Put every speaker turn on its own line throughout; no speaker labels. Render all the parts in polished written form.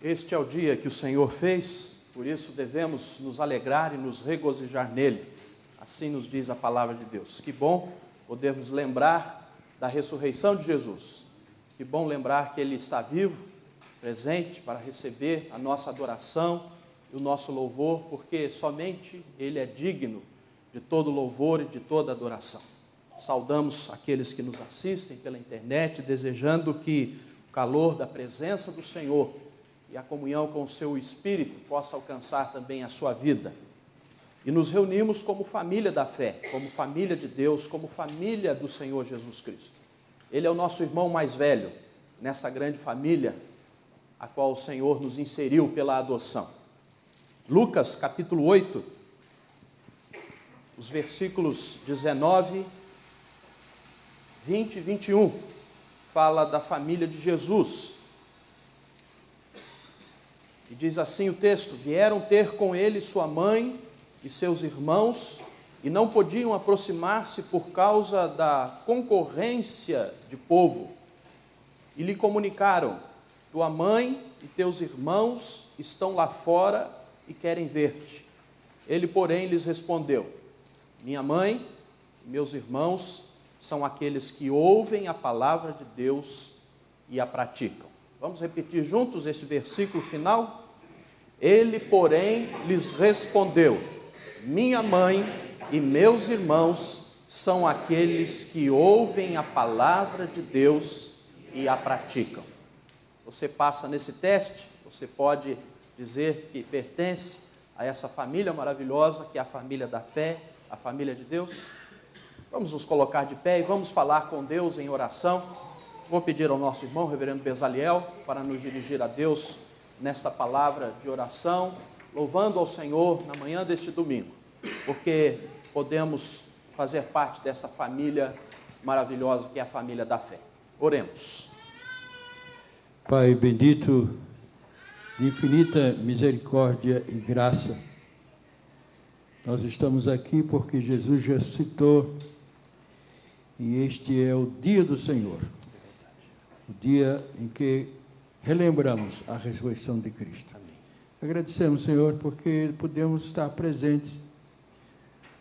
Este é o dia que o Senhor fez, por isso devemos nos alegrar e nos regozijar nele. Assim nos diz a palavra de Deus. Que bom podermos lembrar da ressurreição de Jesus. Que bom lembrar que Ele está vivo, presente, para receber a nossa adoração e o nosso louvor, porque somente Ele é digno de todo louvor e de toda adoração. Saudamos aqueles que nos assistem pela internet, desejando que o calor da presença do Senhor e a comunhão com o seu Espírito possa alcançar também a sua vida. E nos reunimos como família da fé, como família de Deus, como família do Senhor Jesus Cristo. Ele é o nosso irmão mais velho nessa grande família a qual o Senhor nos inseriu pela adoção. Lucas capítulo 8, os versículos 19, 20 e 21, fala da família de Jesus. E diz assim o texto: vieram ter com ele sua mãe e seus irmãos, e não podiam aproximar-se por causa da concorrência de povo. E lhe comunicaram: tua mãe e teus irmãos estão lá fora e querem ver-te. Ele, porém, lhes respondeu: minha mãe e meus irmãos são aqueles que ouvem a palavra de Deus e a praticam. Vamos repetir juntos esse versículo final? Ele, porém, lhes respondeu: minha mãe e meus irmãos são aqueles que ouvem a palavra de Deus e a praticam. Você passa nesse teste, você pode dizer que pertence a essa família maravilhosa que é a família da fé, a família de Deus? Vamos nos colocar de pé e vamos falar com Deus em oração. Vou pedir ao nosso irmão, reverendo Bezaliel, para nos dirigir a Deus nesta palavra de oração, louvando ao Senhor na manhã deste domingo, porque podemos fazer parte dessa família maravilhosa que é a família da fé. Oremos.
Pai bendito, de infinita misericórdia e graça, nós estamos aqui porque Jesus ressuscitou e este é o dia do Senhor, o dia em que relembramos a ressurreição de Cristo. Amém. Agradecemos, Senhor, porque podemos estar presentes,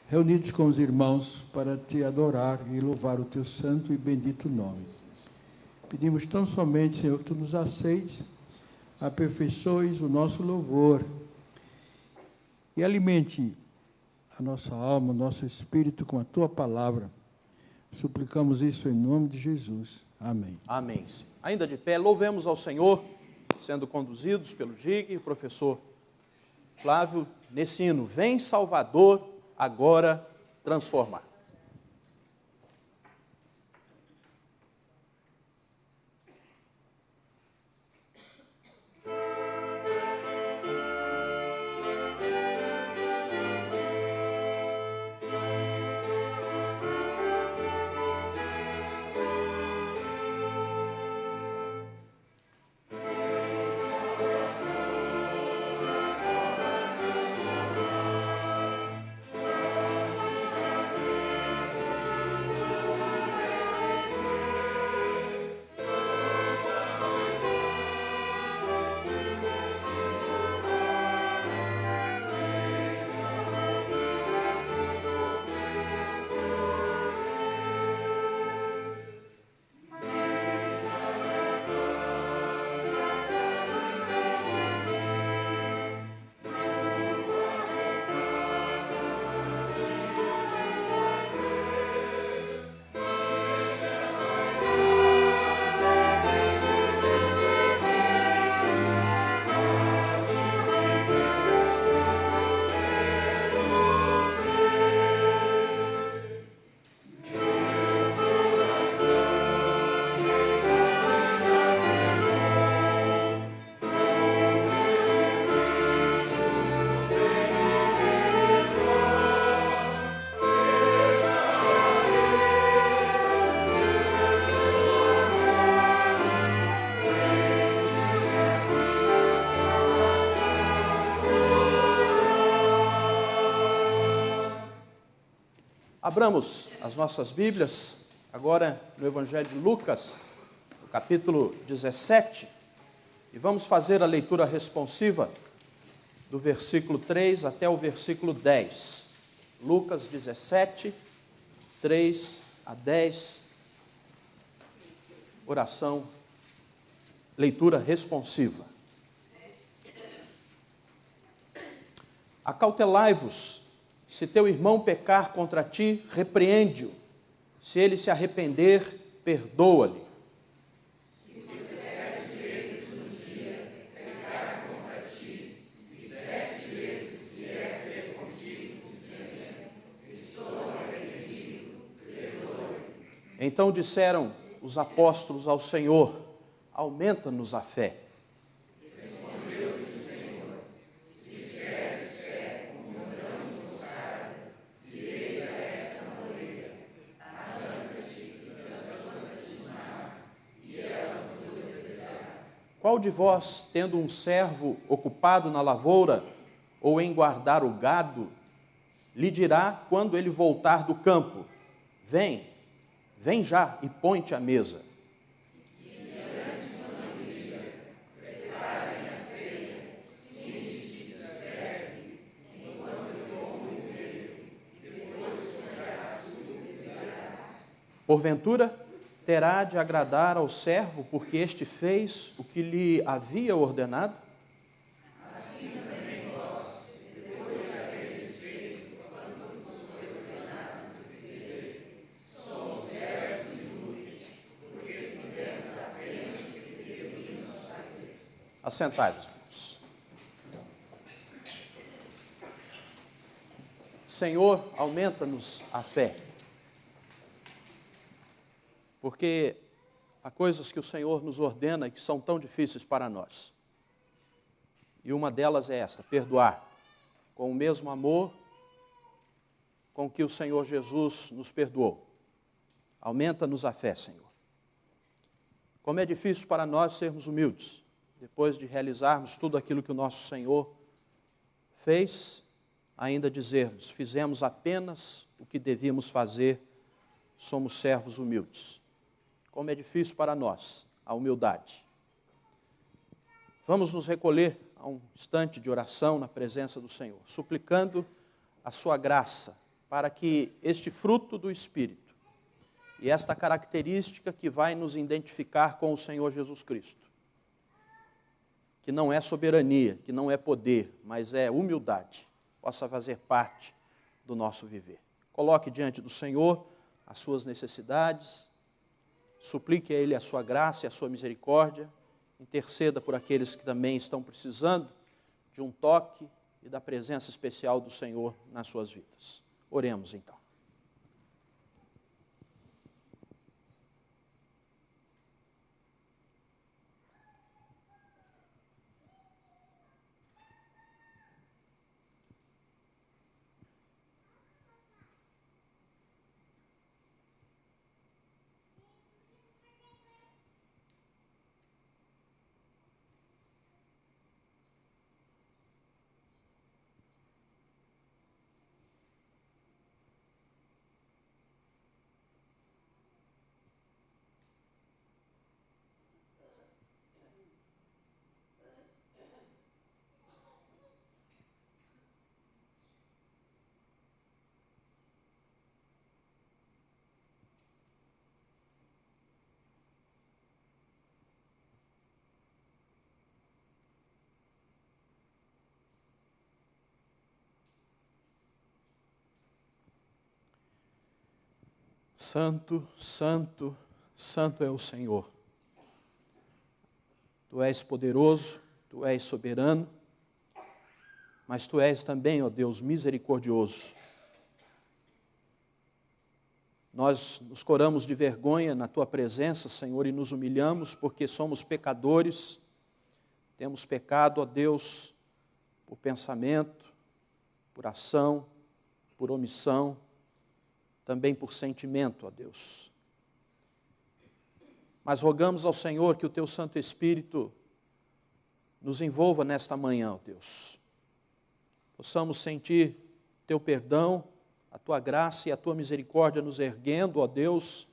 reunidos com os irmãos para te adorar e louvar o teu santo e bendito nome. Pedimos tão somente, Senhor, que tu nos aceites, aperfeiçoes o nosso louvor e alimente a nossa alma, o nosso espírito com a tua palavra. Suplicamos isso em nome de Jesus. Amém.
Amém. Ainda de pé, louvemos ao Senhor, sendo conduzidos pelo Gig e o professor Flávio, nesse hino: vem Salvador, agora transformar. Abramos as nossas Bíblias, agora no Evangelho de Lucas, no capítulo 17, E vamos fazer a leitura responsiva do versículo 3 até o versículo 10. Lucas 17, 3 a 10. Oração, leitura responsiva. Acautelai-vos, se teu irmão pecar contra ti, repreende-o. Se ele se arrepender, perdoa-lhe. Então disseram os apóstolos ao Senhor: aumenta-nos a fé. Qual de vós, tendo um servo ocupado na lavoura ou em guardar o gado, lhe dirá quando ele voltar do campo: vem já e põe-te à mesa? Porventura, terá de agradar ao servo, porque este fez o que lhe havia ordenado? Assim também vós, depois de haveres feito quanto vos foi ordenado de fazer, somos servos inúteis, porque fizemos apenas o que devíamos fazer. Assentai-vos, irmãos. Senhor, aumenta-nos a fé. Porque há coisas que o Senhor nos ordena e que são tão difíceis para nós. E uma delas é esta: perdoar com o mesmo amor com que o Senhor Jesus nos perdoou. Aumenta-nos a fé, Senhor. Como é difícil para nós sermos humildes, depois de realizarmos tudo aquilo que o nosso Senhor fez, ainda dizermos: fizemos apenas o que devíamos fazer, somos servos humildes. Como é difícil para nós a humildade. Vamos nos recolher a um instante de oração na presença do Senhor, suplicando a sua graça para que este fruto do Espírito e esta característica que vai nos identificar com o Senhor Jesus Cristo, que não é soberania, que não é poder, mas é humildade, possa fazer parte do nosso viver. Coloque diante do Senhor as suas necessidades, suplique a Ele a sua graça e a sua misericórdia, interceda por aqueles que também estão precisando de um toque e da presença especial do Senhor nas suas vidas. Oremos então. Santo, santo, santo é o Senhor. Tu és poderoso, Tu és soberano, mas Tu és também, ó Deus, misericordioso. Nós nos coramos de vergonha na Tua presença, Senhor, e nos humilhamos porque somos pecadores, temos pecado, ó Deus, por pensamento, por ação, por omissão, também por sentimento, ó Deus. Mas rogamos ao Senhor que o Teu Santo Espírito nos envolva nesta manhã, ó Deus. Possamos sentir Teu perdão, a Tua graça e a Tua misericórdia nos erguendo, ó Deus,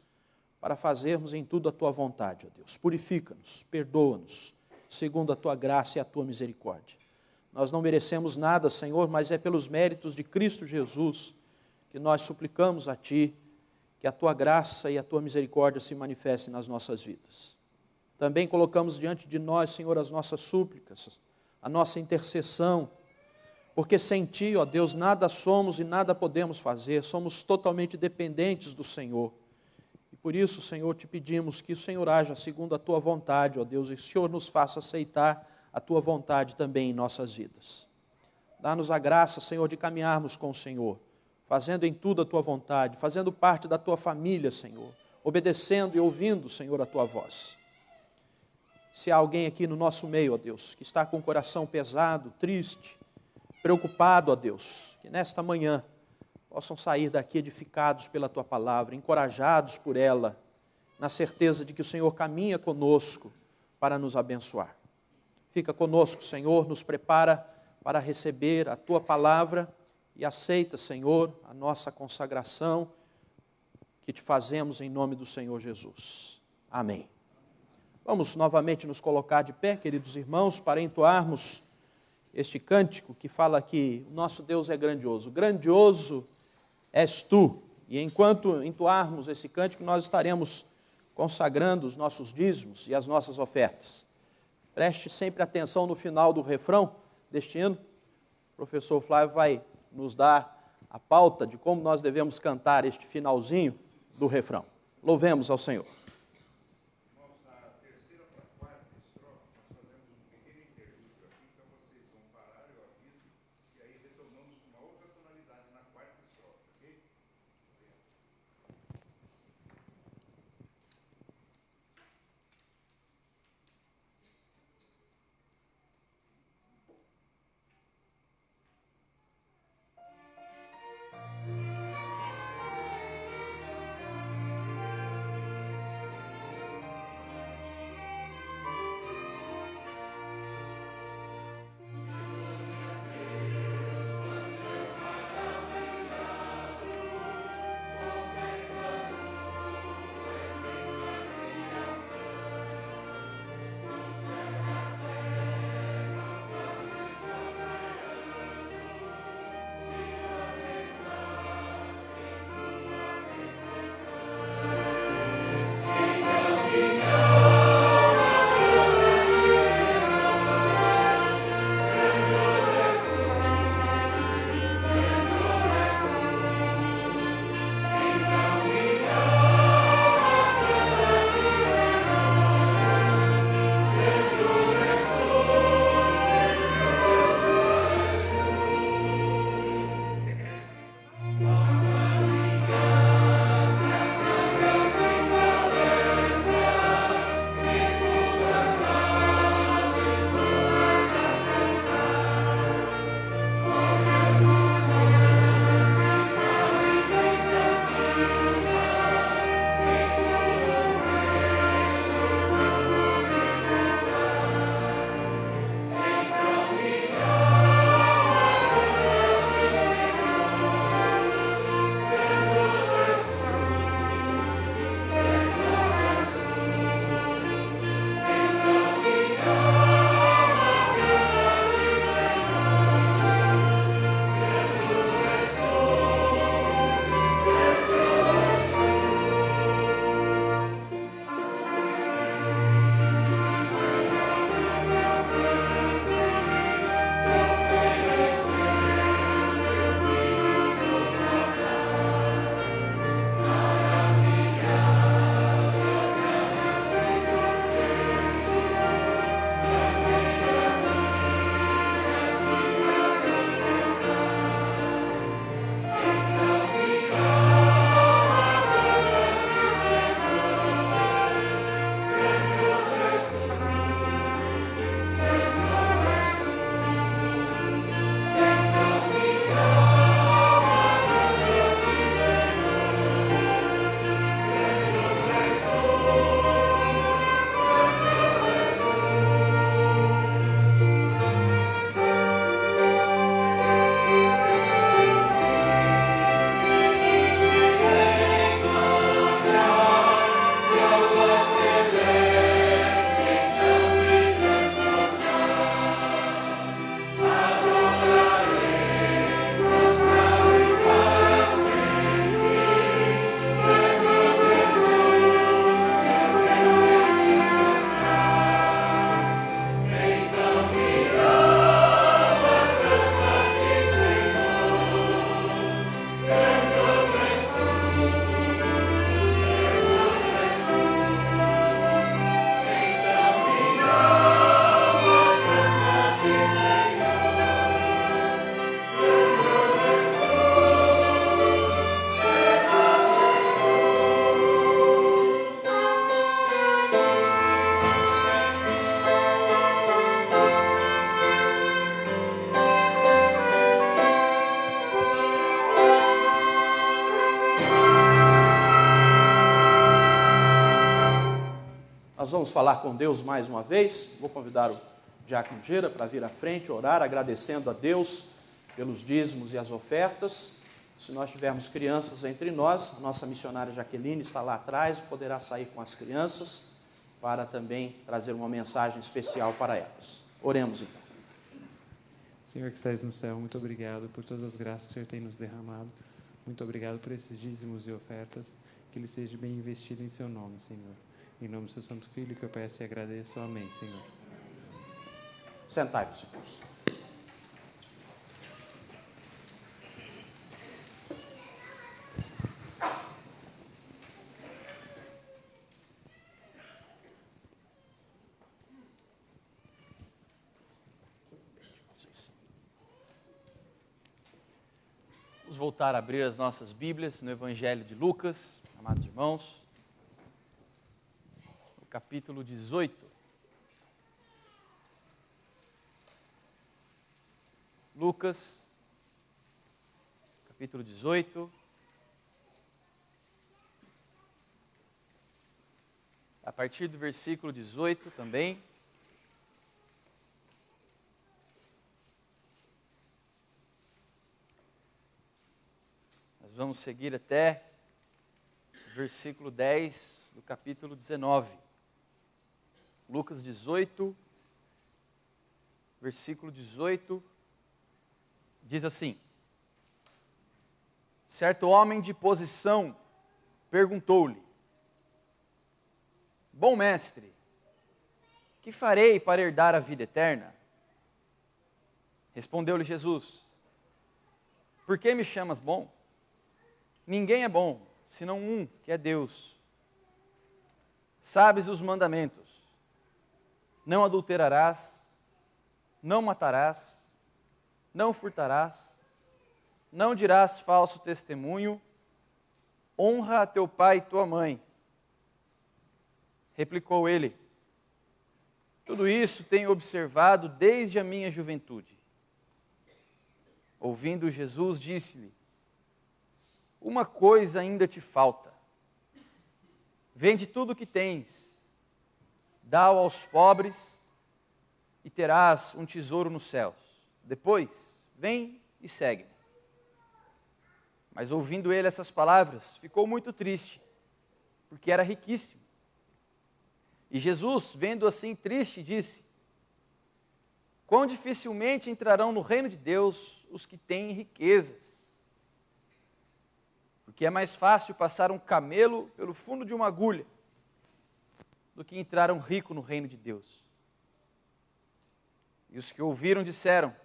para fazermos em tudo a Tua vontade, ó Deus. Purifica-nos, perdoa-nos, segundo a tua graça e a tua misericórdia. Nós não merecemos nada, Senhor, mas é pelos méritos de Cristo Jesus que nós suplicamos a Ti que a Tua graça e a Tua misericórdia se manifestem nas nossas vidas. Também colocamos diante de nós, Senhor, as nossas súplicas, a nossa intercessão, porque sem Ti, ó Deus, nada somos e nada podemos fazer, somos totalmente dependentes do Senhor. E por isso, Senhor, te pedimos que o Senhor haja segundo a Tua vontade, ó Deus, e que o Senhor nos faça aceitar a Tua vontade também em nossas vidas. Dá-nos a graça, Senhor, de caminharmos com o Senhor, fazendo em tudo a Tua vontade, fazendo parte da Tua família, Senhor, obedecendo e ouvindo, Senhor, a Tua voz. Se há alguém aqui no nosso meio, ó Deus, que está com o coração pesado, triste, preocupado, ó Deus, que nesta manhã possam sair daqui edificados pela Tua palavra, encorajados por ela, na certeza de que o Senhor caminha conosco para nos abençoar. Fica conosco, Senhor, nos prepara para receber a Tua palavra e aceita, Senhor, a nossa consagração que Te fazemos em nome do Senhor Jesus. Amém. Vamos novamente nos colocar de pé, queridos irmãos, para entoarmos este cântico que fala que o nosso Deus é grandioso. Grandioso és Tu. E enquanto entoarmos esse cântico, nós estaremos consagrando os nossos dízimos e as nossas ofertas. Preste sempre atenção no final do refrão deste hino. O professor Flávio vai nos dar a pauta de como nós devemos cantar este finalzinho do refrão. Louvemos ao Senhor. Nós vamos falar com Deus mais uma vez. Vou convidar o Diácono Gera para vir à frente, orar, agradecendo a Deus pelos dízimos e as ofertas. Se nós tivermos crianças entre nós, a nossa missionária Jaqueline está lá atrás, poderá sair com as crianças para também trazer uma mensagem especial para elas. Oremos então.
Senhor que estás no céu, muito obrigado por todas as graças que o Senhor tem nos derramado. Muito obrigado por esses dízimos e ofertas, que ele seja bem investido em seu nome, Senhor. Em nome do seu Santo Filho que eu peço e agradeço. Amém, Senhor.
Sentai-vos, irmãos.
Vamos voltar a abrir as nossas Bíblias no Evangelho de Lucas, amados irmãos, no capítulo 18. Lucas, capítulo 18. A partir do versículo 18 também. Nós vamos seguir até o versículo 10 do capítulo 19. Lucas 18, versículo 18. Diz assim: certo homem de posição perguntou-lhe: bom mestre, que farei para herdar a vida eterna? Respondeu-lhe Jesus: por que me chamas bom? Ninguém é bom, senão um, que é Deus. Sabes os mandamentos: não adulterarás, não matarás, não furtarás, não dirás falso testemunho, honra a teu pai e tua mãe. Replicou ele: tudo isso tenho observado desde a minha juventude. Ouvindo Jesus, disse-lhe: uma coisa ainda te falta. Vende tudo o que tens, dá-o aos pobres e terás um tesouro nos céus. Depois, vem e segue-me. Mas ouvindo ele essas palavras, ficou muito triste, porque era riquíssimo. E Jesus, vendo assim triste, disse: quão dificilmente entrarão no reino de Deus os que têm riquezas. Porque é mais fácil passar um camelo pelo fundo de uma agulha do que entrar um rico no reino de Deus. E os que ouviram disseram: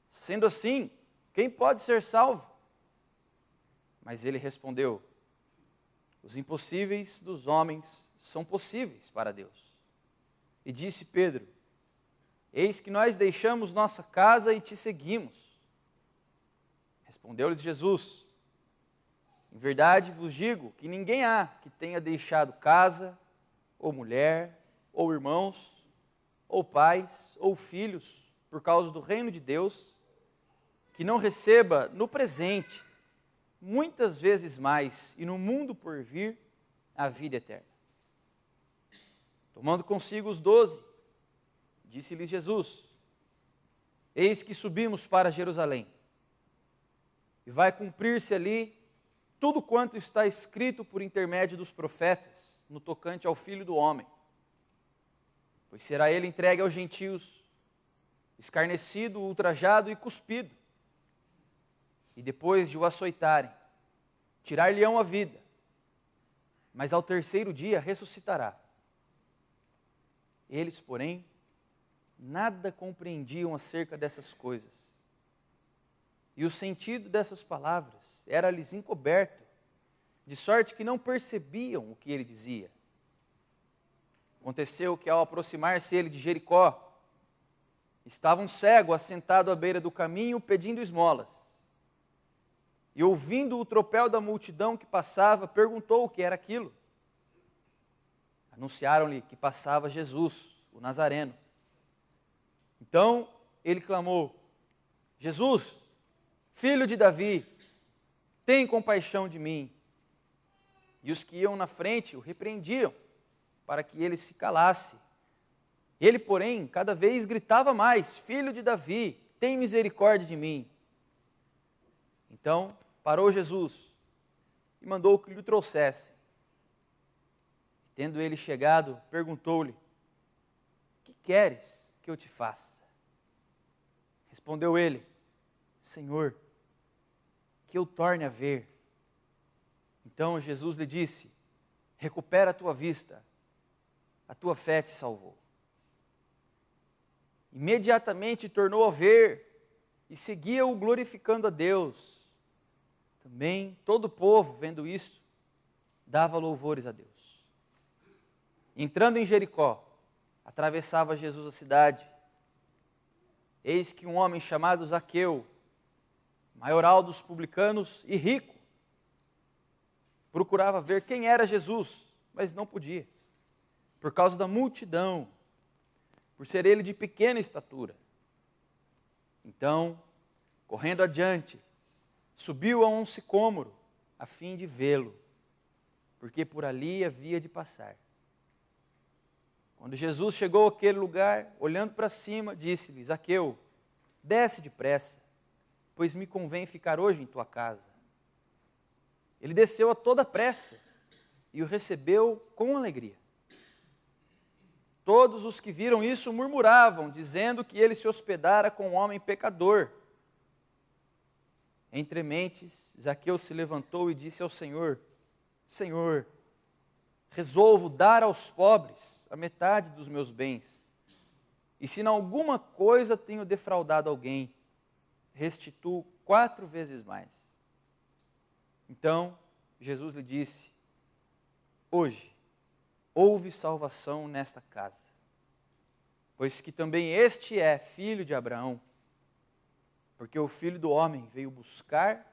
sendo assim, quem pode ser salvo? Mas ele respondeu: os impossíveis dos homens são possíveis para Deus. E disse Pedro: eis que nós deixamos nossa casa e te seguimos. Respondeu-lhes Jesus: em verdade vos digo que ninguém há que tenha deixado casa, ou mulher, ou irmãos, ou pais, ou filhos, por causa do reino de Deus, que não receba no presente, muitas vezes mais, e no mundo por vir, a vida eterna. Tomando consigo os 12, disse-lhes Jesus: eis que subimos para Jerusalém, e vai cumprir-se ali tudo quanto está escrito por intermédio dos profetas, no tocante ao Filho do Homem. Pois será ele entregue aos gentios, escarnecido, ultrajado e cuspido. E depois de o açoitarem, tirar-lhe-ão a vida, mas ao terceiro dia ressuscitará. Eles, porém, nada compreendiam acerca dessas coisas. E o sentido dessas palavras era-lhes encoberto, de sorte que não percebiam o que ele dizia. Aconteceu que, ao aproximar-se ele de Jericó, estava um cego assentado à beira do caminho pedindo esmolas. E ouvindo o tropel da multidão que passava, perguntou o que era aquilo. Anunciaram-lhe que passava Jesus, o Nazareno. Então ele clamou: Jesus, filho de Davi, tem compaixão de mim. E os que iam na frente o repreendiam, para que ele se calasse. Ele, porém, cada vez gritava mais: Filho de Davi, tem misericórdia de mim. Então parou Jesus e mandou que lhe trouxessem. Tendo ele chegado, perguntou-lhe: Que queres que eu te faça? Respondeu ele: Senhor, que eu torne a ver. Então Jesus lhe disse: Recupera a tua vista, a tua fé te salvou. Imediatamente tornou a ver e seguia-o glorificando a Deus. Também todo o povo, vendo isto, dava louvores a Deus. Entrando em Jericó, atravessava Jesus a cidade. Eis que um homem chamado Zaqueu, maioral dos publicanos e rico, procurava ver quem era Jesus, mas não podia, por causa da multidão, por ser ele de pequena estatura. Então, correndo adiante, subiu a um sicômoro, a fim de vê-lo, porque por ali havia de passar. Quando Jesus chegou àquele lugar, olhando para cima, disse-lhe: Zaqueu, desce depressa, pois me convém ficar hoje em tua casa. Ele desceu a toda pressa e o recebeu com alegria. Todos os que viram isso murmuravam, dizendo que ele se hospedara com um homem pecador. Entre mentes, Zaqueu se levantou e disse ao Senhor: Senhor, resolvo dar aos pobres a metade dos meus bens. E se em alguma coisa tenho defraudado alguém, restituo 4 vezes mais. Então Jesus lhe disse: Hoje houve salvação nesta casa, pois que também este é filho de Abraão, porque o Filho do Homem veio buscar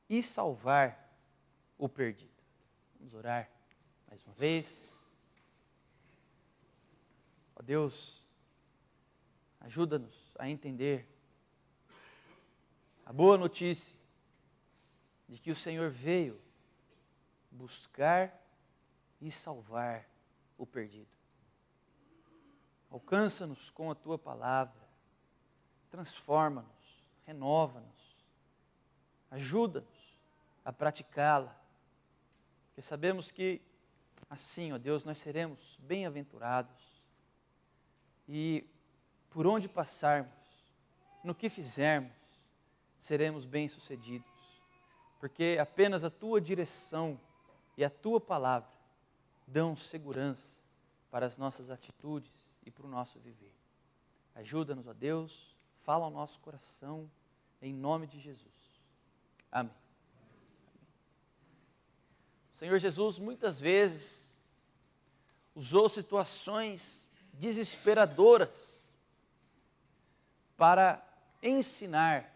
e salvar o perdido. Vamos orar mais uma vez. Ó Deus, ajuda-nos a entender a boa notícia de que o Senhor veio buscar e salvar o perdido. Alcança-nos com a tua palavra, transforma-nos, renova-nos, ajuda-nos a praticá-la, porque sabemos que assim, ó Deus, nós seremos bem-aventurados e por onde passarmos, no que fizermos, seremos bem-sucedidos, porque apenas a tua direção e a tua palavra dão segurança para as nossas atitudes e para o nosso viver. Ajuda-nos, ó Deus, fala ao nosso coração, em nome de Jesus. Amém. O Senhor Jesus muitas vezes usou situações desesperadoras para ensinar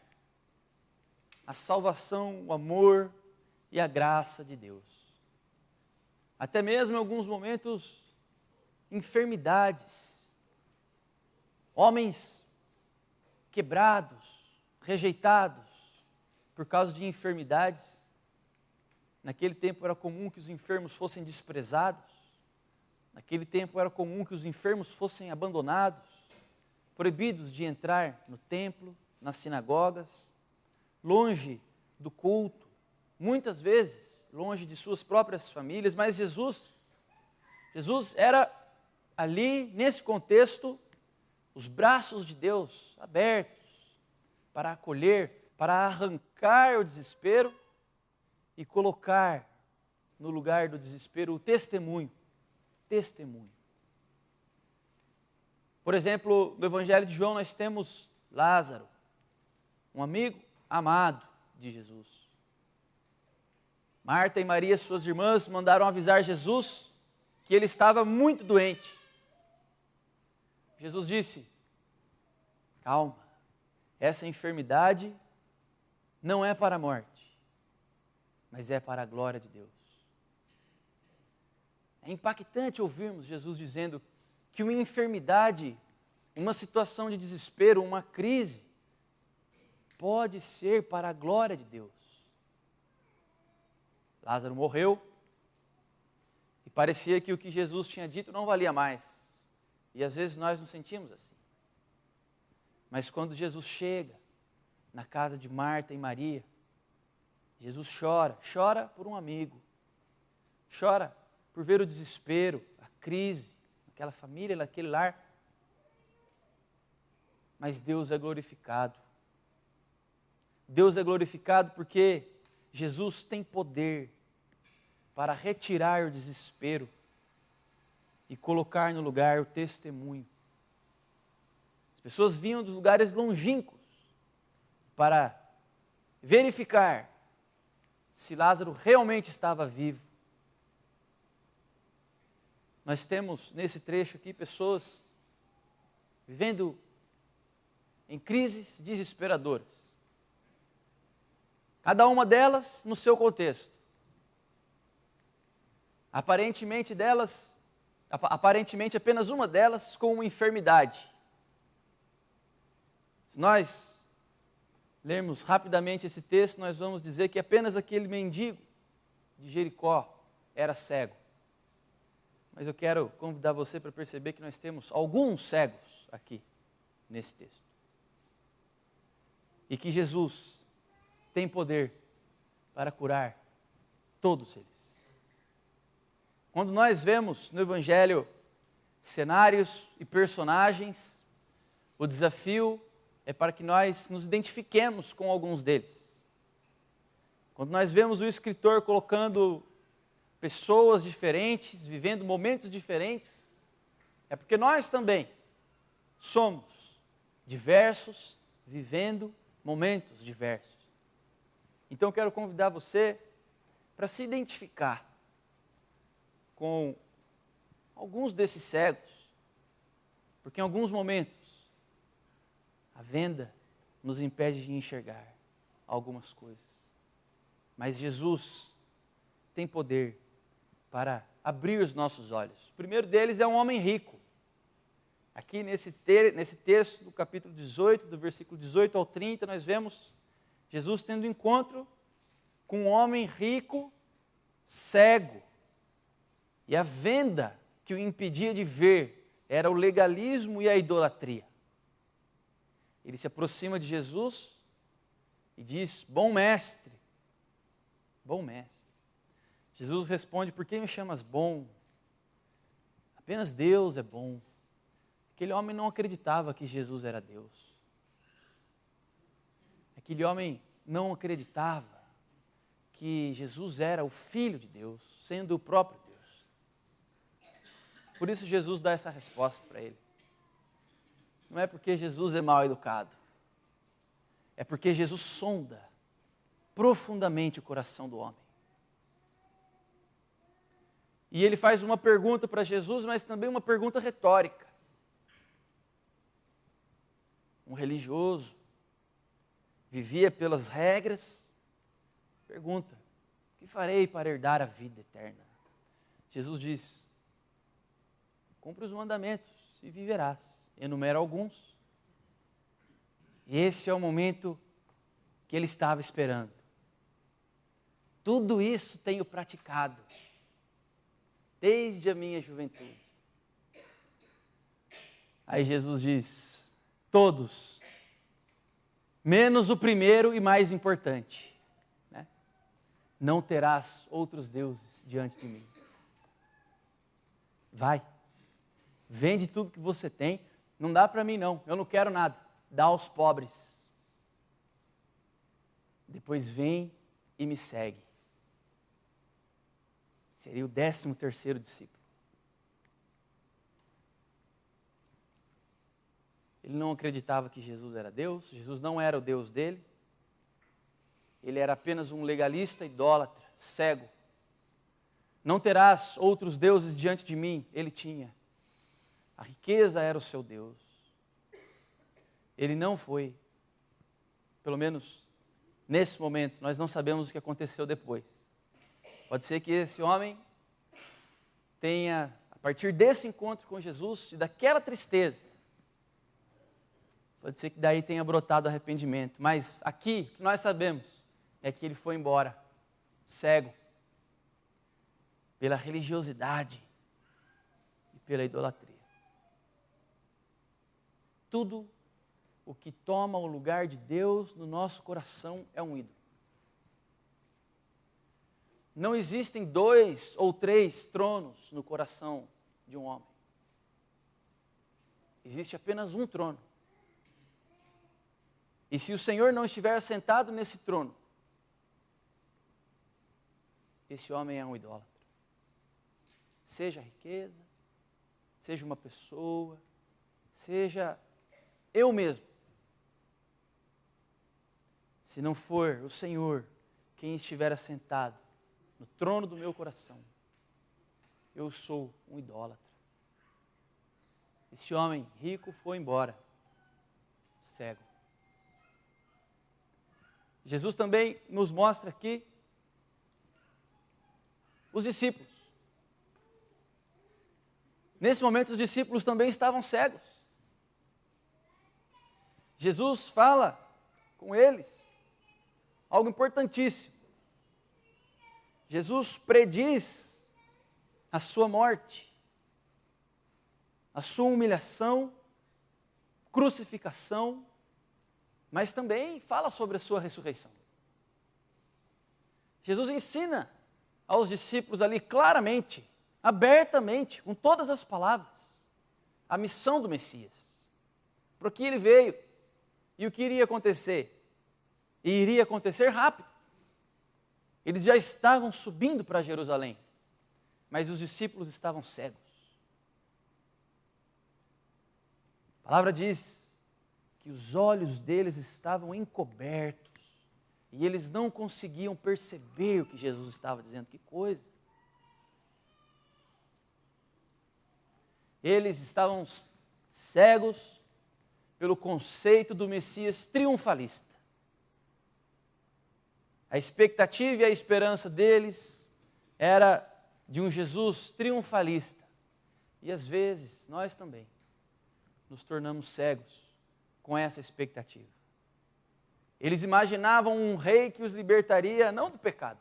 a salvação, o amor e a graça de Deus. Até mesmo em alguns momentos, enfermidades, homens quebrados, rejeitados por causa de enfermidades. Naquele tempo era comum que os enfermos fossem desprezados, naquele tempo era comum que os enfermos fossem abandonados, proibidos de entrar no templo, nas sinagogas, longe do culto, muitas vezes longe de suas próprias famílias, mas Jesus era ali, nesse contexto, os braços de Deus abertos para acolher, para arrancar o desespero e colocar no lugar do desespero o testemunho. Por exemplo, no Evangelho de João nós temos Lázaro, um amigo amado de Jesus. Marta e Maria, suas irmãs, mandaram avisar Jesus que ele estava muito doente. Jesus disse: calma, essa enfermidade não é para a morte, mas é para a glória de Deus. É impactante ouvirmos Jesus dizendo que uma enfermidade, uma situação de desespero, uma crise, pode ser para a glória de Deus. Lázaro morreu, e parecia que o que Jesus tinha dito não valia mais. E às vezes nós nos sentimos assim. Mas quando Jesus chega na casa de Marta e Maria, Jesus chora por um amigo, chora por ver o desespero, a crise, naquela família, naquele lar. Mas Deus é glorificado. Deus é glorificado porque Jesus tem poder para retirar o desespero e colocar no lugar o testemunho. As pessoas vinham dos lugares longínquos para verificar se Lázaro realmente estava vivo. Nós temos nesse trecho aqui pessoas vivendo em crises desesperadoras. Cada uma delas no seu contexto. Aparentemente apenas uma delas com uma enfermidade. Se nós lermos rapidamente esse texto, nós vamos dizer que apenas aquele mendigo de Jericó era cego. Mas eu quero convidar você para perceber que nós temos alguns cegos aqui nesse texto. E que Jesus tem poder para curar todos eles. Quando nós vemos no Evangelho cenários e personagens, o desafio é para que nós nos identifiquemos com alguns deles. Quando nós vemos o escritor colocando pessoas diferentes, vivendo momentos diferentes, é porque nós também somos diversos, vivendo momentos diversos. Então eu quero convidar você para se identificar com alguns desses cegos, porque em alguns momentos a venda nos impede de enxergar algumas coisas. Mas Jesus tem poder para abrir os nossos olhos. O primeiro deles é um homem rico. Aqui nesse texto, do capítulo 18, do versículo 18 ao 30, nós vemos Jesus tendo um encontro com um homem rico, cego. E a venda que o impedia de ver era o legalismo e a idolatria. Ele se aproxima de Jesus e diz: bom mestre, bom mestre. Jesus responde: por que me chamas bom? Apenas Deus é bom. Aquele homem não acreditava que Jesus era Deus. Aquele homem não acreditava que Jesus era o Filho de Deus, sendo o próprio Deus. Por isso Jesus dá essa resposta para ele. Não é porque Jesus é mal educado, é porque Jesus sonda profundamente o coração do homem. E ele faz uma pergunta para Jesus, mas também uma pergunta retórica. Um religioso, vivia pelas regras, pergunta: o que farei para herdar a vida eterna? Jesus diz: cumpre os mandamentos e viverás. Enumera alguns. E esse é o momento que ele estava esperando. Tudo isso tenho praticado desde a minha juventude. Aí Jesus diz: todos, menos o primeiro e mais importante, né? Não terás outros deuses diante de mim. Vai, vende tudo que você tem. Não dá para mim não, eu não quero nada. Dá aos pobres. Depois vem e me segue. Seria o 13º discípulo. Ele não acreditava que Jesus era Deus, Jesus não era o Deus dele. Ele era apenas um legalista, idólatra, cego. Não terás outros deuses diante de mim, ele tinha. A riqueza era o seu Deus. Ele não foi, pelo menos nesse momento, nós não sabemos o que aconteceu depois. Pode ser que esse homem tenha, a partir desse encontro com Jesus e daquela tristeza, pode ser que daí tenha brotado arrependimento. Mas aqui, o que nós sabemos é que ele foi embora, cego. pela religiosidade e pela idolatria. Tudo o que toma o lugar de Deus no nosso coração é um ídolo. Não existem 2 ou 3 tronos no coração de um homem. Existe apenas um trono. E se o Senhor não estiver sentado nesse trono, esse homem é um idólatra. Seja a riqueza, seja uma pessoa, seja eu mesmo. Se não for o Senhor quem estiver assentado no trono do meu coração, eu sou um idólatra. Esse homem rico foi embora, cego. Jesus também nos mostra aqui os discípulos. Nesse momento, os discípulos também estavam cegos. Jesus fala com eles algo importantíssimo. Jesus prediz a sua morte, a sua humilhação, crucificação, mas também fala sobre a sua ressurreição. Jesus ensina aos discípulos ali claramente, abertamente, com todas as palavras, a missão do Messias, para que ele veio e o que iria acontecer. E iria acontecer rápido. Eles já estavam subindo para Jerusalém, mas os discípulos estavam cegos. A palavra diz que os olhos deles estavam encobertos e eles não conseguiam perceber o que Jesus estava dizendo. Que coisa! Eles estavam cegos pelo conceito do Messias triunfalista. A expectativa e a esperança deles era de um Jesus triunfalista. E às vezes, nós também nos tornamos cegos com essa expectativa. Eles imaginavam um rei que os libertaria não do pecado,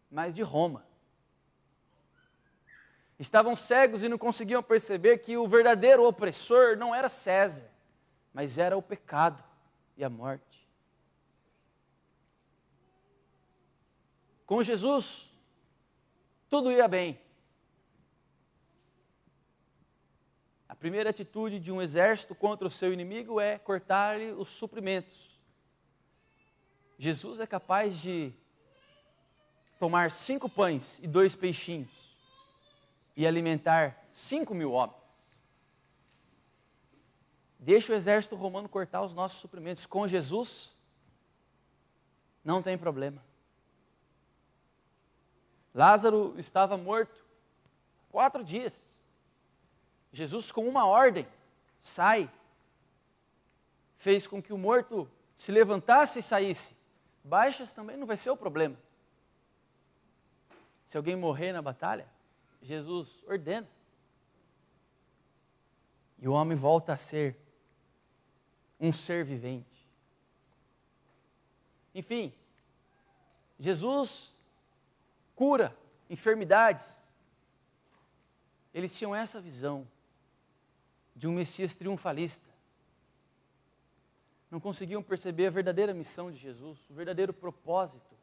mas de Roma. Estavam cegos e não conseguiam perceber que o verdadeiro opressor não era César, mas era o pecado e a morte. Com Jesus, tudo ia bem. A primeira atitude de um exército contra o seu inimigo é cortar-lhe os suprimentos. Jesus é capaz de tomar 5 pães e 2 peixinhos e alimentar 5.000 homens. Deixa o exército romano cortar os nossos suprimentos. Com Jesus, não tem problema. Lázaro estava morto 4 dias. Jesus, com uma ordem, sai. Fez com que o morto se levantasse e saísse. Baixas também não vai ser o problema. Se alguém morrer na batalha, Jesus ordena. E o homem volta a ser um ser vivente. Enfim, Jesus cura enfermidades. Eles tinham essa visão de um Messias triunfalista. Não conseguiam perceber a verdadeira missão de Jesus, o verdadeiro propósito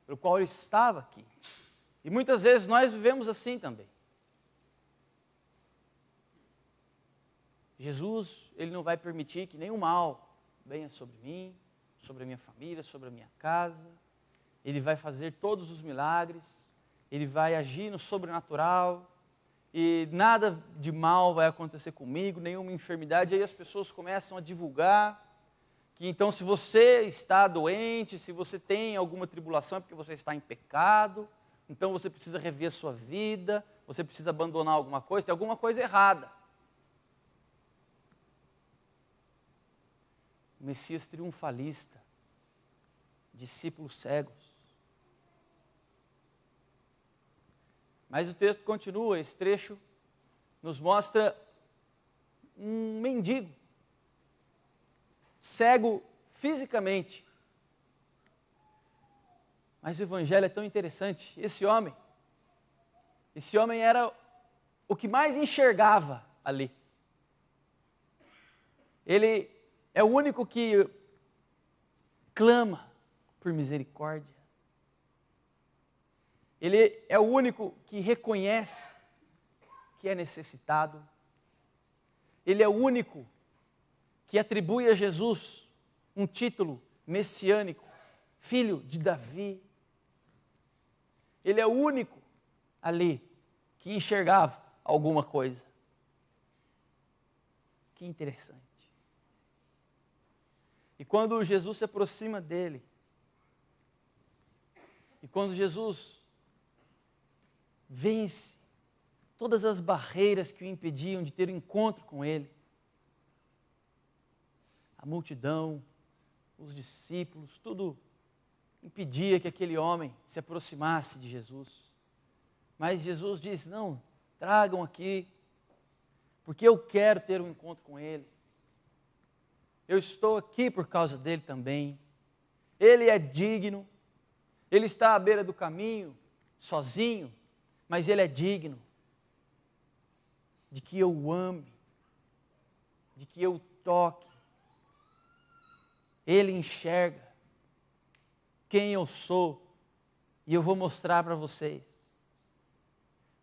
pelo qual ele estava aqui. E muitas vezes nós vivemos assim também. Jesus, ele não vai permitir que nenhum mal venha sobre mim, sobre a minha família, sobre a minha casa. Ele vai fazer todos os milagres, ele vai agir no sobrenatural, e nada de mal vai acontecer comigo, nenhuma enfermidade. E aí as pessoas começam a divulgar que então se você está doente, se você tem alguma tribulação é porque você está em pecado, então você precisa rever a sua vida, você precisa abandonar alguma coisa, tem alguma coisa errada. O Messias triunfalista, discípulos cegos. Mas o texto continua, esse trecho nos mostra um mendigo, cego fisicamente. Mas o evangelho é tão interessante. Esse homem, Esse homem era o que mais enxergava ali. Ele é o único que clama por misericórdia. Ele é o único que reconhece que é necessitado. Ele é o único que atribui a Jesus um título messiânico, filho de Davi. Ele é o único ali que enxergava alguma coisa. Que interessante. E quando Jesus se aproxima dele, e quando Jesus vence todas as barreiras que o impediam de ter um encontro com ele, a multidão, os discípulos, tudo impedia que aquele homem se aproximasse de Jesus. Mas Jesus diz: não, tragam aqui, porque eu quero ter um encontro com ele. Eu estou aqui por causa dele também. Ele é digno, ele está à beira do caminho, sozinho, mas ele é digno de que eu o ame, de que eu o toque. Ele enxerga quem eu sou e eu vou mostrar para vocês.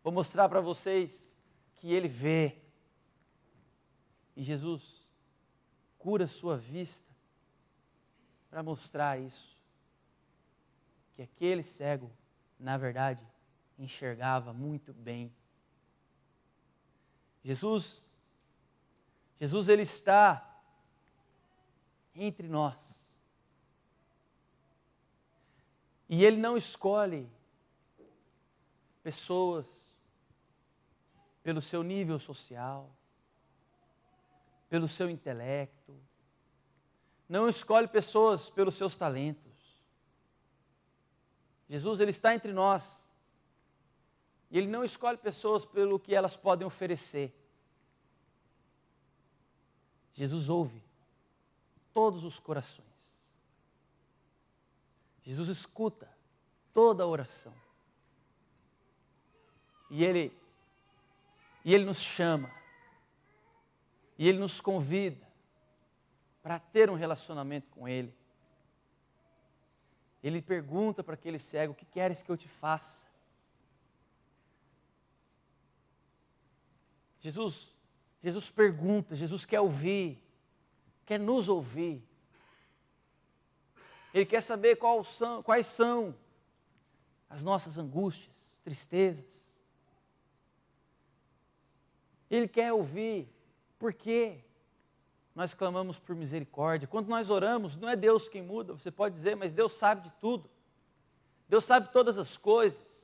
Vou mostrar para vocês que ele vê. E Jesus cura sua vista para mostrar isso. Que aquele cego, na verdade, enxergava muito bem. Jesus ele está entre nós. E ele não escolhe pessoas pelo seu nível social, pelo seu intelecto. Não escolhe pessoas pelos seus talentos. Jesus ele está entre nós. E ele não escolhe pessoas pelo que elas podem oferecer. Jesus ouve todos os corações. Jesus escuta toda a oração. E Ele nos chama. E Ele nos convida para ter um relacionamento com Ele. Ele pergunta para aquele cego: o que queres que eu te faça? Jesus pergunta, Jesus quer ouvir, quer nos ouvir. Ele quer saber quais são as nossas angústias, tristezas. Ele quer ouvir por que nós clamamos por misericórdia. Quando nós oramos, não é Deus quem muda, você pode dizer, mas Deus sabe de tudo. Deus sabe todas as coisas.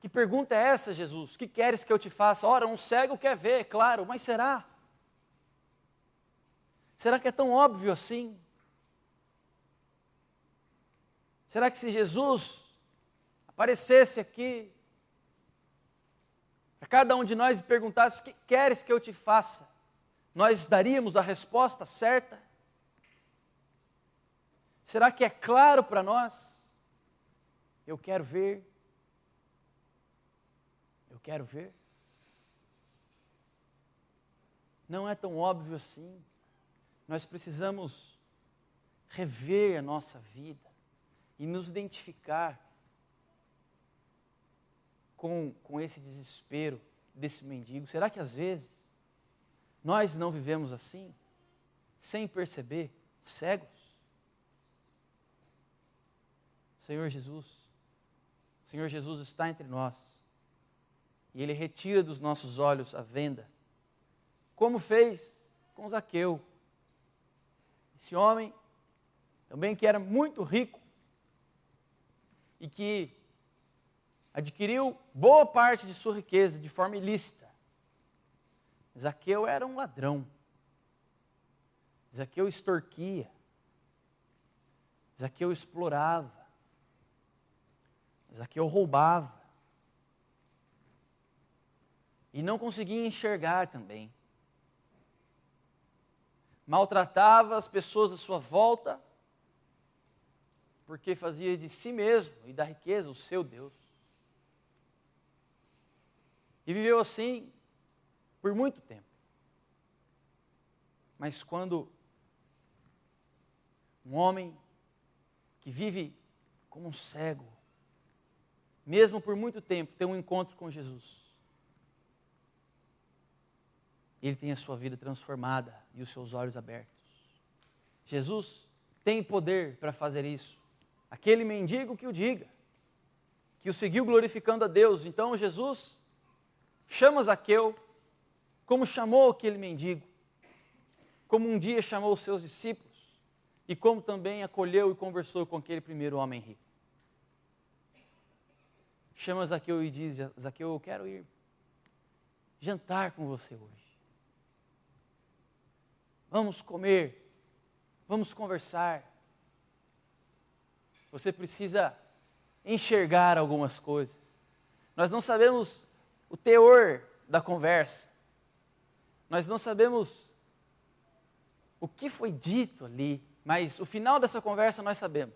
Que pergunta é essa, Jesus? O que queres que eu te faça? Ora, um cego quer ver, claro, mas será? Será que é tão óbvio assim? Será que se Jesus aparecesse aqui para cada um de nós e perguntasse: o que queres que eu te faça? Nós daríamos a resposta certa? Será que é claro para nós? Eu quero ver. Eu quero ver. Não é tão óbvio assim. Nós precisamos rever a nossa vida e nos identificar com esse desespero desse mendigo. Será que às vezes nós não vivemos assim, sem perceber, cegos? Senhor Jesus está entre nós e Ele retira dos nossos olhos a venda, como fez com Zaqueu. Esse homem, também que era muito rico e que adquiriu boa parte de sua riqueza de forma ilícita. Zaqueu era um ladrão. Zaqueu extorquia. Zaqueu explorava. Zaqueu roubava. E não conseguia enxergar também. Maltratava as pessoas à sua volta, porque fazia de si mesmo e da riqueza o seu Deus. E viveu assim por muito tempo. Mas quando um homem que vive como um cego, mesmo por muito tempo, tem um encontro com Jesus, ele tem a sua vida transformada e os seus olhos abertos. Jesus tem poder para fazer isso. Aquele mendigo que o diga, que o seguiu glorificando a Deus. Então Jesus chama Zaqueu, como chamou aquele mendigo, como um dia chamou os seus discípulos, e como também acolheu e conversou com aquele primeiro homem rico. Chama Zaqueu e diz: Zaqueu, eu quero ir jantar com você hoje. Vamos comer, vamos conversar. Você precisa enxergar algumas coisas. Nós não sabemos o teor da conversa. Nós não sabemos o que foi dito ali, mas o final dessa conversa nós sabemos.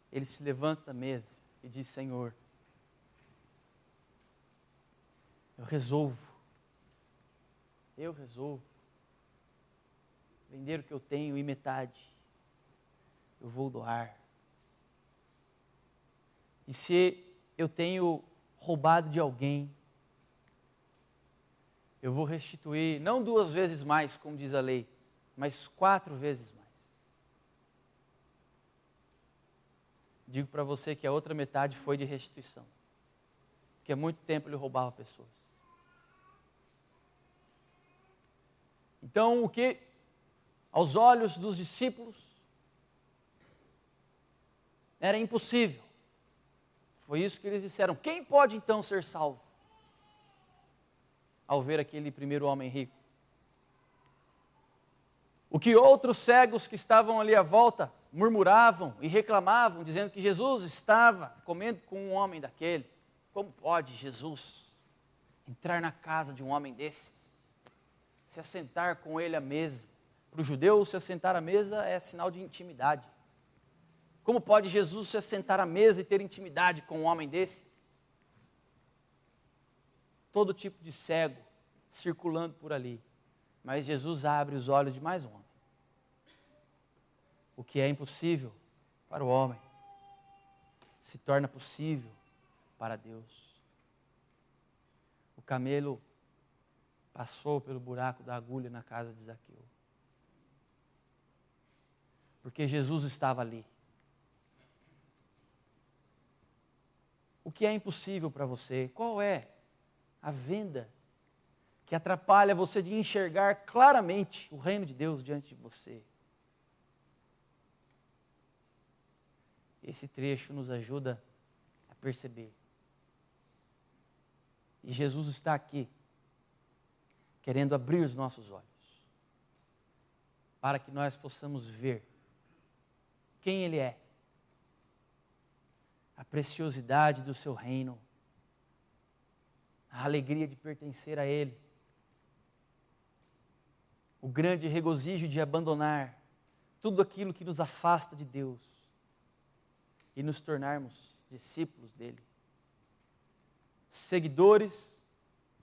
Ele se levanta da mesa e diz: Senhor, eu resolvo vender o que eu tenho e metade eu vou doar. E se eu tenho roubado de alguém, eu vou restituir, não 2 vezes mais, como diz a lei, mas 4 vezes mais. Digo para você que a outra metade foi de restituição, porque há muito tempo ele roubava pessoas. Então, o que aos olhos dos discípulos era impossível, foi isso que eles disseram: quem pode então ser salvo? Ao ver aquele primeiro homem rico. O que outros cegos que estavam ali à volta murmuravam e reclamavam, dizendo que Jesus estava comendo com um homem daquele. Como pode Jesus entrar na casa de um homem desses? Se assentar com ele à mesa? Para o judeu, se assentar à mesa é sinal de intimidade. Como pode Jesus se assentar à mesa e ter intimidade com um homem desses? Todo tipo de cego circulando por ali. Mas Jesus abre os olhos de mais um homem. O que é impossível para o homem se torna possível para Deus. O camelo passou pelo buraco da agulha na casa de Zaqueu, porque Jesus estava ali. O que é impossível para você? Qual é a venda que atrapalha você de enxergar claramente o reino de Deus diante de você? Esse trecho nos ajuda a perceber. E Jesus está aqui, querendo abrir os nossos olhos, para que nós possamos ver quem Ele é, a preciosidade do seu reino, a alegria de pertencer a Ele, o grande regozijo de abandonar tudo aquilo que nos afasta de Deus e nos tornarmos discípulos dEle, seguidores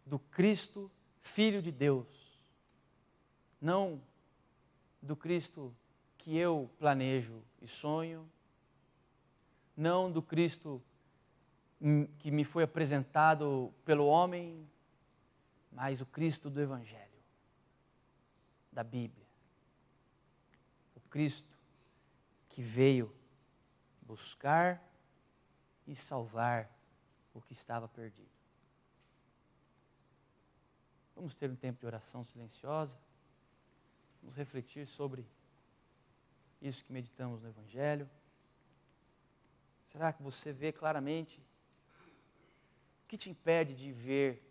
do Cristo, Filho de Deus, não do Cristo que eu planejo e sonho, não do Cristo que me foi apresentado pelo homem, mas o Cristo do Evangelho, da Bíblia. O Cristo que veio buscar e salvar o que estava perdido. Vamos ter um tempo de oração silenciosa. Vamos refletir sobre isso que meditamos no Evangelho. Será que você vê claramente? O que te impede de ver?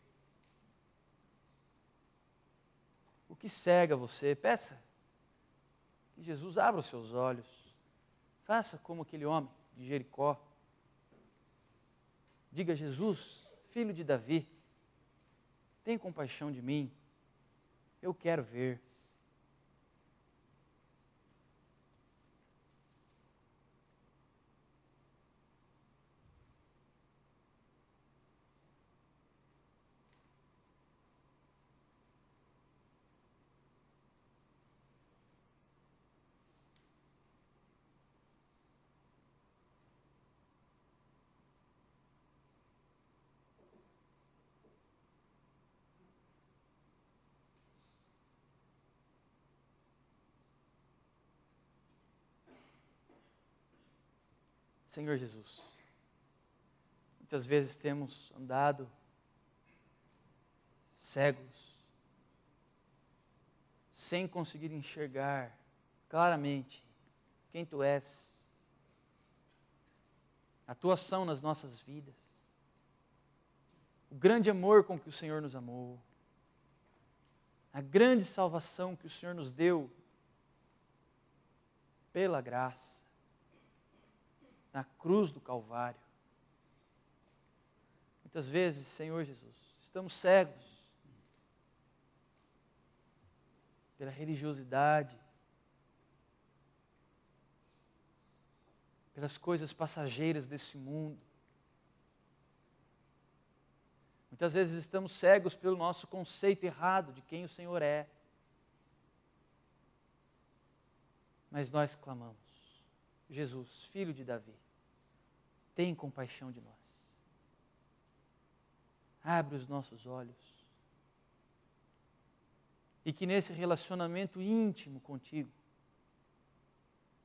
O que cega você? Peça que Jesus abra os seus olhos. Faça como aquele homem de Jericó. Diga: Jesus, filho de Davi, tem compaixão de mim. Eu quero ver. Senhor Jesus, muitas vezes temos andado cegos, sem conseguir enxergar claramente quem Tu és, a Tua ação nas nossas vidas, o grande amor com que o Senhor nos amou, a grande salvação que o Senhor nos deu pela graça, na cruz do Calvário. Muitas vezes, Senhor Jesus, estamos cegos pela religiosidade, pelas coisas passageiras desse mundo. Muitas vezes estamos cegos pelo nosso conceito errado de quem o Senhor é. Mas nós clamamos: Jesus, filho de Davi, tem compaixão de nós. Abre os nossos olhos. E que nesse relacionamento íntimo contigo,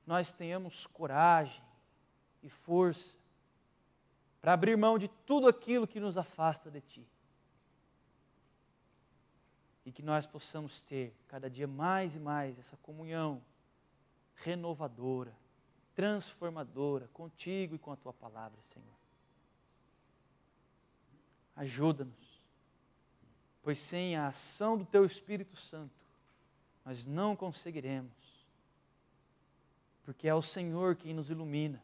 nós tenhamos coragem e força para abrir mão de tudo aquilo que nos afasta de Ti. E que nós possamos ter cada dia mais e mais essa comunhão renovadora, transformadora contigo e com a Tua palavra, Senhor. Ajuda-nos, pois sem a ação do Teu Espírito Santo, nós não conseguiremos, porque é o Senhor quem nos ilumina,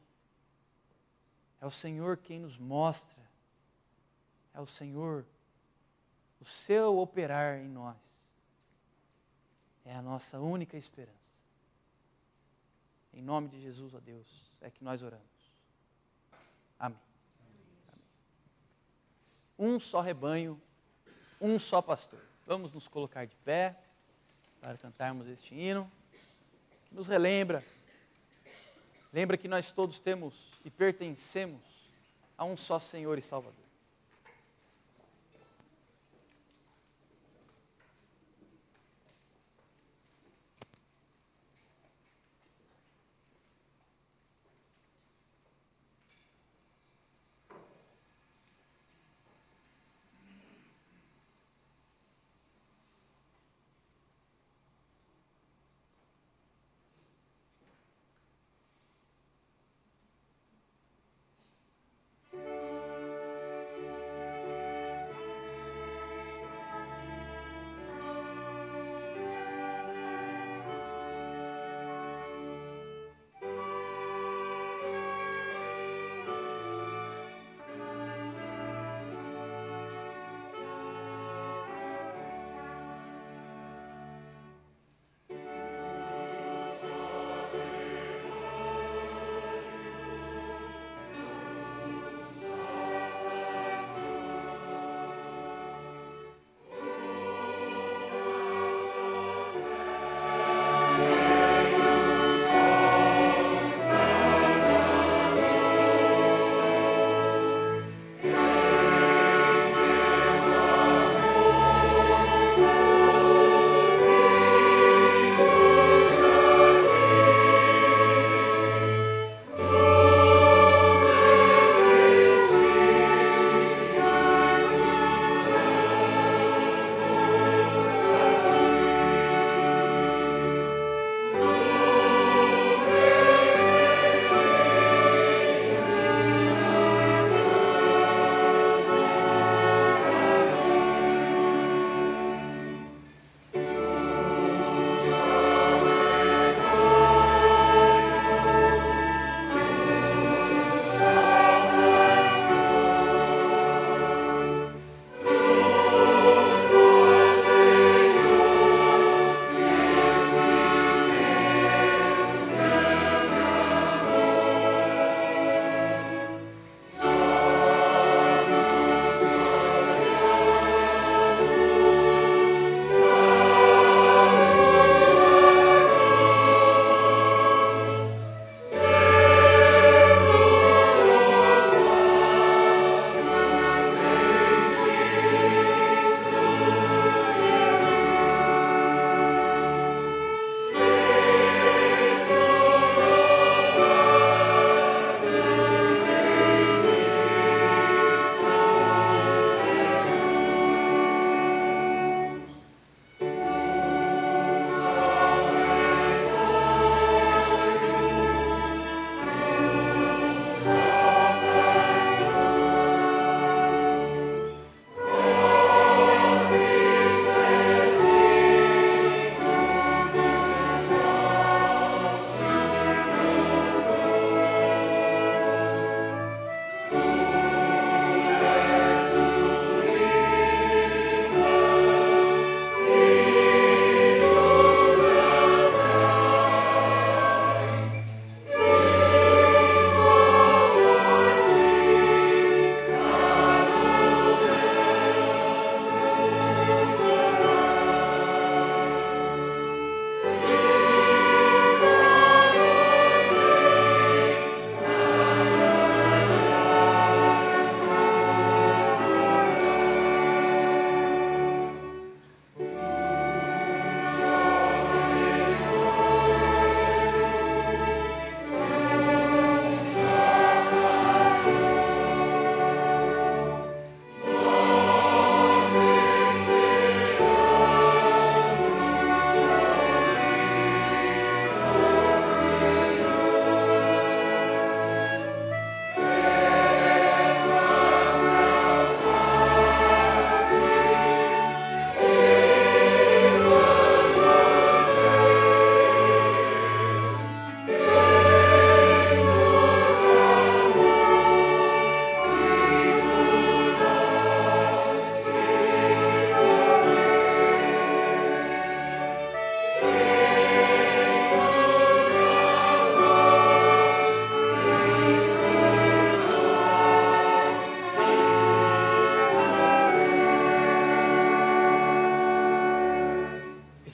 é o Senhor quem nos mostra, é o Senhor, o Seu operar em nós, é a nossa única esperança. Em nome de Jesus, ó Deus, é que nós oramos. Amém. Amém. Um só rebanho, um só pastor. Vamos nos colocar de pé para cantarmos este hino, que nos relembra que nós todos temos e pertencemos a um só Senhor e Salvador.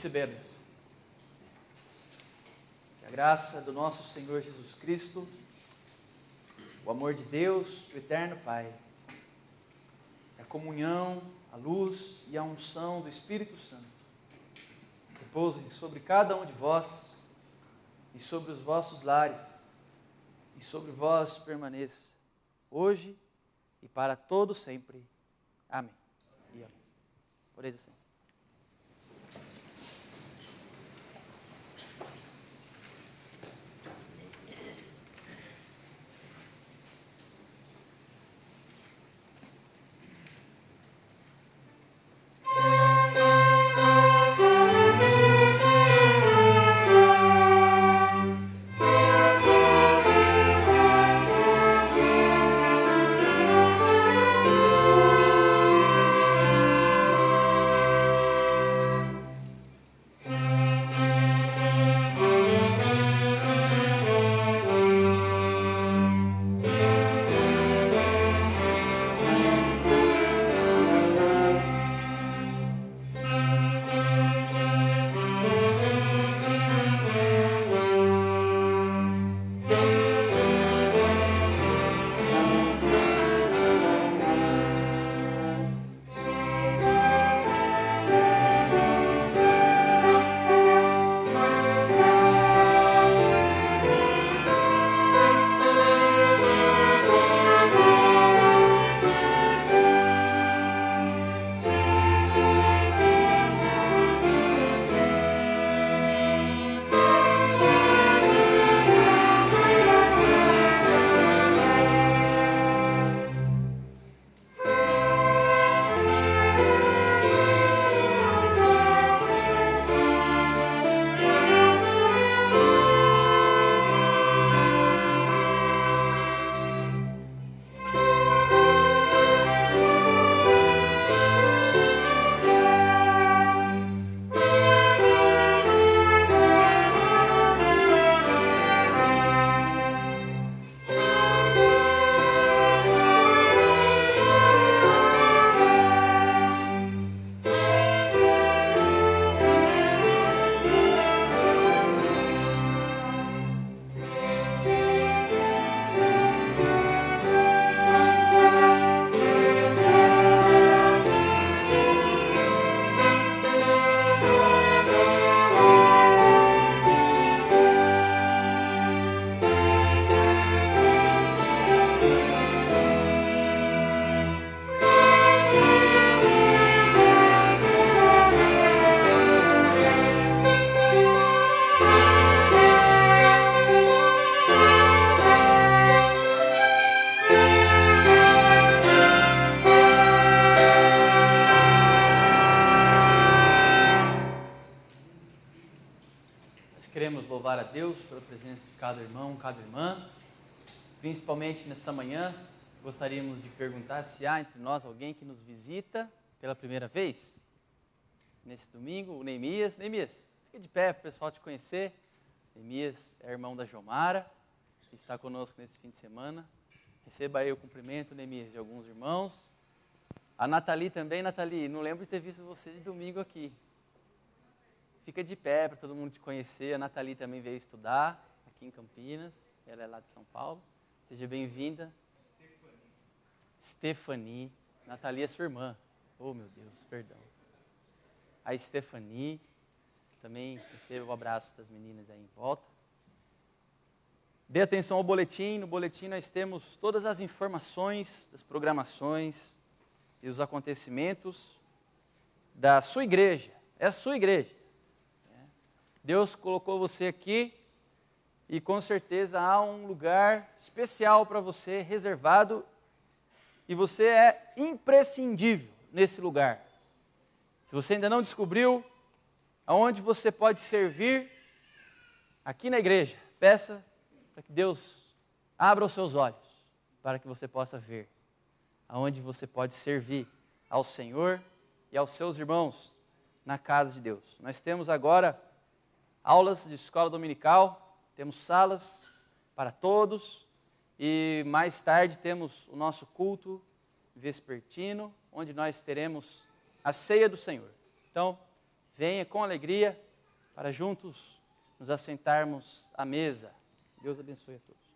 recebemos. Que a graça do nosso Senhor Jesus Cristo, o amor de Deus, o eterno Pai, a comunhão, a luz e a unção do Espírito Santo repousem sobre cada um de vós e sobre os vossos lares e sobre vós permaneça, hoje e para todo sempre. Amém. E amém. Poreis assim. Queremos louvar a Deus pela presença de cada irmão, cada irmã. Principalmente nessa manhã, gostaríamos de perguntar se há entre nós alguém que nos visita pela primeira vez. Nesse domingo, o Neemias. Neemias, fica de pé para o pessoal te conhecer. Neemias é irmão da Jomara, que está conosco nesse fim de semana. Receba aí o cumprimento, Neemias, de alguns irmãos. A Nathalie também. Nathalie, não lembro de ter visto você de domingo aqui. Fica de pé para todo mundo te conhecer. A Nathalie também veio estudar aqui em Campinas. Ela é lá de São Paulo. Seja bem-vinda. Stephanie. Nathalie é sua irmã. Oh, meu Deus, perdão. A Stephanie. Também receba o abraço das meninas aí em volta. Dê atenção ao boletim. No boletim nós temos todas as informações das programações e os acontecimentos da sua igreja. É a sua igreja. Deus colocou você aqui e com certeza há um lugar especial para você, reservado, e você é imprescindível nesse lugar. Se você ainda não descobriu aonde você pode servir, aqui na igreja, peça para que Deus abra os seus olhos, para que você possa ver aonde você pode servir ao Senhor e aos seus irmãos na casa de Deus. Nós temos agora aulas de escola dominical, temos salas para todos e mais tarde temos o nosso culto vespertino, onde nós teremos a ceia do Senhor. Então, venha com alegria para juntos nos assentarmos à mesa. Deus abençoe a todos.